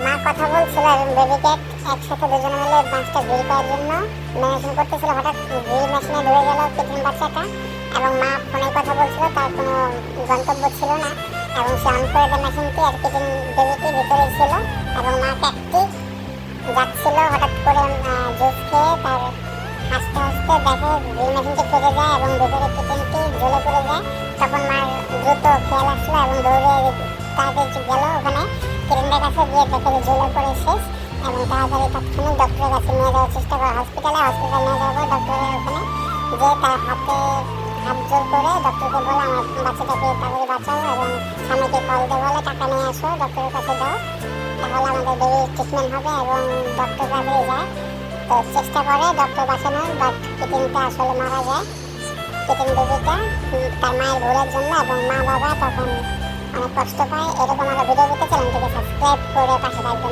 মা কথা বলছিল এবং বেবিকে একসাথে দুজনে মিলে মাছটা গ্রিল করার জন্য ম্যারিনেশন করতেছিল। হঠাৎ গ্রিল মেশিনে ঢুকে গেল কৃত্রিম বাচ্চাটা এবং মা ফোনে কথা বলছিল, তার কোনো গন্তব্য ছিল না এবং সে অন করে দেয় মেশিনটি আর কৃত্রিম বেবিটি ভিতরে ছিল এবং মা ক্যাটটি যাচ্ছিল। হঠাৎ করে জুস খেয়ে তার হাসতে হাসতে দেখে গ্রিল মেশিনটি ফেটে যায় এবং ভেতরে কৃত্রিমটি জ্বলে পড়ে যায়। তখন মার দ্রুত খেয়াল আসলো এবং দৌড়ে তাড়াতাড়ি গেল ওখানে কৃত্রিমদের কাছে, গিয়ে দেখে যে জ্বলে পড়ে শেষ এবং তাড়াতাড়ি তাৎক্ষণিক ডক্টরের কাছে নিয়ে যাওয়ার চেষ্টা করে হসপিটালে নিয়ে যাওয়ার পর ডক্টরের ওখানে যে তার হাত জোর করে ডক্টরকে বলে আমার বাচ্চাটাকে তাড়াতাড়ি বাঁচাও এবং স্বামীকে কল দিয়ে বলে টাকা নিয়ে আসো, ডক্টরের কাছে দাও, তাহলে আমাদের বেবি ট্রিটমেন্ট হবে এবং ডক্টর তাড়াতাড়ি যায়। তো চেষ্টা করে ডক্টর বাঁচানোর, বাট কৃত্রিমটা আসলে মারা যায়। কৃত্রিম বেবিটা তার মায়ের ভুলের জন্য এবং মা বাবা তখন অনেক কষ্ট পায়। এরকম আরো ভিডিও পেতে চ্যানেলটিকে সাবস্ক্রাইব করে পাশে থাকবেন।